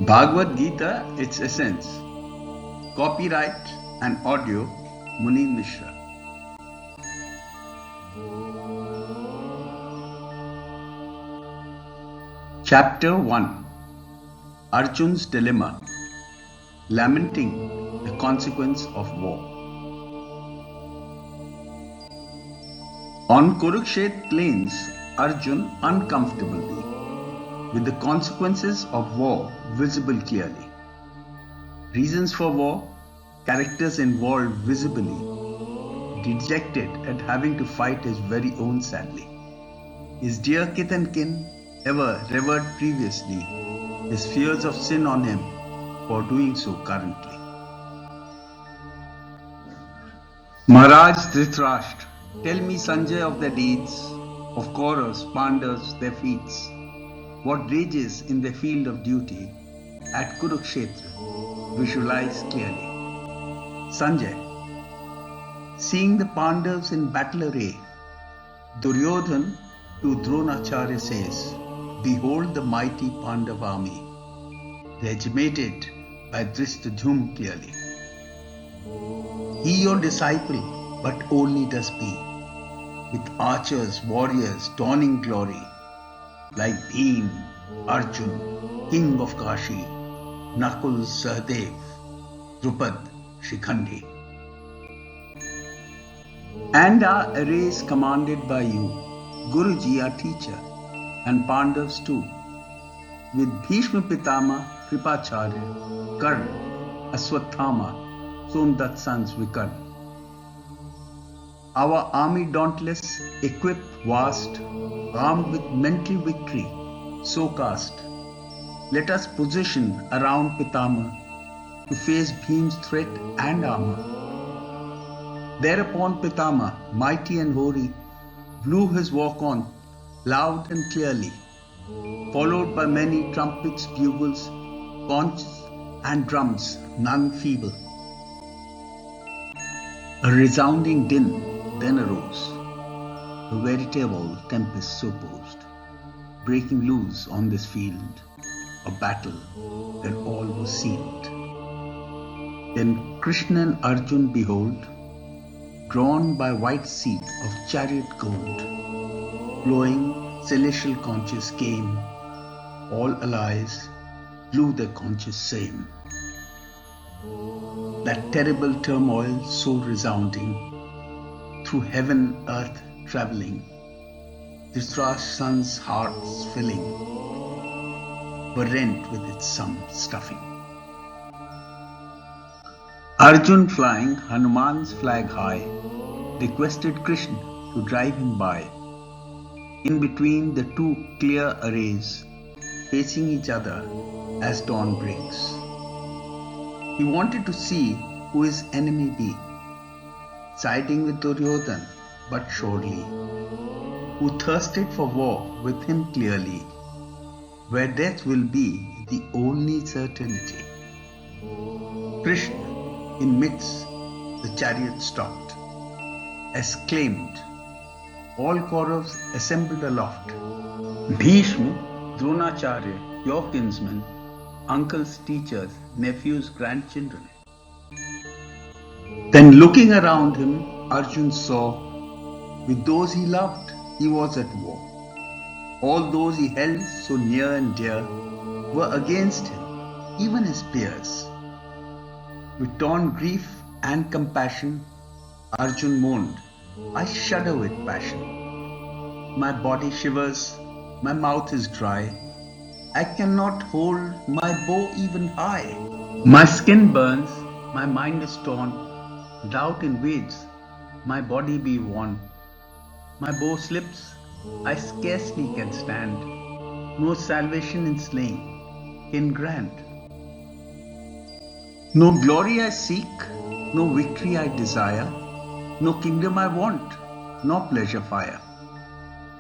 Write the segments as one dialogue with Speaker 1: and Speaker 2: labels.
Speaker 1: Bhagavad Gita, its essence. Copyright and audio, Muneen Mishra. Chapter 1. Arjun's Dilemma. Lamenting the consequence of war. On Kurukshetra plains, Arjun uncomfortably, with the consequences of war visible clearly. Reasons for war, characters involved visibly, dejected at having to fight his very own sadly. His dear kith and kin, ever revered previously, his fears of sin on him for doing so currently. Maharaj Dhritarashtra, tell me Sanjay of their deeds, of Kauravas, Pandavas, their feats, what rages in the field of duty at Kurukshetra, visualize clearly. Sanjay, seeing the Pandavas in battle array, Duryodhan to Dronacharya says, behold the mighty Pandav army, regimented by Drishtadyumna clearly. He your disciple, but only does be, with archers, warriors, dawning glory, like Bhim, Arjun, king of Kashi, Nakul, Sahadev, Drupad, Shikhandi. And our arrays commanded by you, Guruji our teacher, and Pandavas too, with Bhishma Pitama, Kripacharya, Karna, Aswathama, Somdat sons Vikarna. Our army dauntless, equipped, vast, armed with mental victory, so cast. Let us position around Pitama to face Bhim's threat and armor. Thereupon Pitama, mighty and hoary, blew his war-horn loud and clearly, followed by many trumpets, bugles, conches, and drums, none feeble. A resounding din then arose, a veritable tempest so posed, breaking loose on this field, a battle where all was sealed. Then Krishna and Arjun behold, drawn by white seat of chariot gold, blowing celestial conches came, all allies blew their conches same. That terrible turmoil so resounding, through heaven, earth travelling, Dhritarashtra's sons' hearts filling, were rent with its some stuffing. Arjun flying Hanuman's flag high, requested Krishna to drive him by, in between the two clear arrays, facing each other as dawn breaks. He wanted to see who his enemy be, siding with Duryodhan, but surely, who thirsted for war with him clearly, where death will be the only certainty. Krishna, in midst the chariot stopped, exclaimed, all Kauravas assembled aloft, Bhishma, Dronacharya, your kinsmen, uncles, teachers, nephews, grandchildren. Then looking around him, Arjun saw, with those he loved, he was at war. All those he held so near and dear were against him, even his peers. With torn grief and compassion, Arjun moaned, I shudder with passion. My body shivers, my mouth is dry. I cannot hold my bow even high. My skin burns, my mind is torn. Doubt invades, my body be worn. My bow slips, I scarcely can stand. No salvation in slaying can grant. No glory I seek, no victory I desire, no kingdom I want, nor pleasure fire.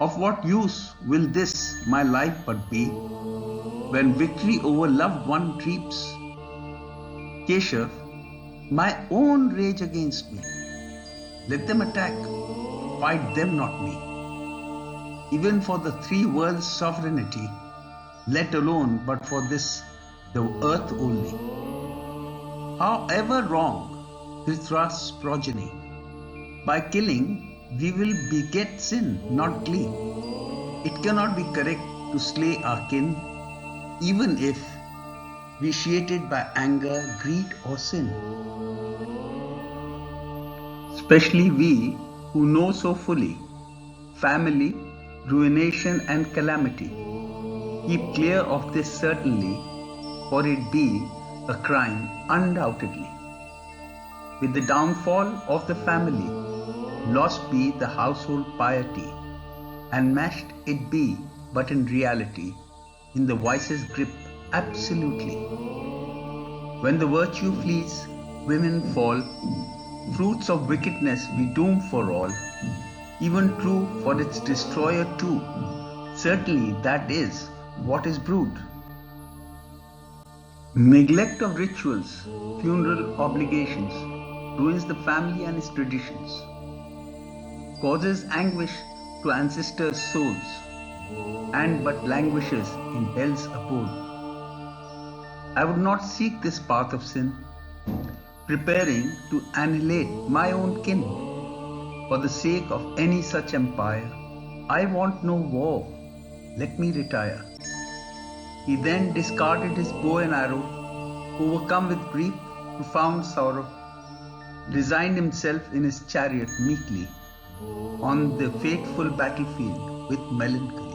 Speaker 1: Of what use will this my life but be, when victory over loved one dreams? Keshav, my own rage against me. Let them attack, fight them, not me. Even for the three worlds' sovereignty, let alone but for this, the earth only. However wrong Dhritarashtra's progeny, by killing we will beget sin, not glee. It cannot be correct to slay our kin, even if vitiated by anger, greed, or sin. Especially we who know so fully family, ruination, and calamity. Keep clear of this certainly, for it be a crime undoubtedly. With the downfall of the family, lost be the household piety, and mashed it be but in reality, in the vice's grip absolutely. When the virtue flees, women fall, fruits of wickedness we doom for all, even true for its destroyer too. Certainly that is what is brewed. Neglect of rituals, funeral obligations, ruins the family and its traditions, causes anguish to ancestors' souls, and but languishes in hell's abode. I would not seek this path of sin, preparing to annihilate my own kin. For the sake of any such empire, I want no war, let me retire. He then discarded his bow and arrow, overcome with grief, profound sorrow, resigned himself in his chariot meekly on the fateful battlefield with melancholy.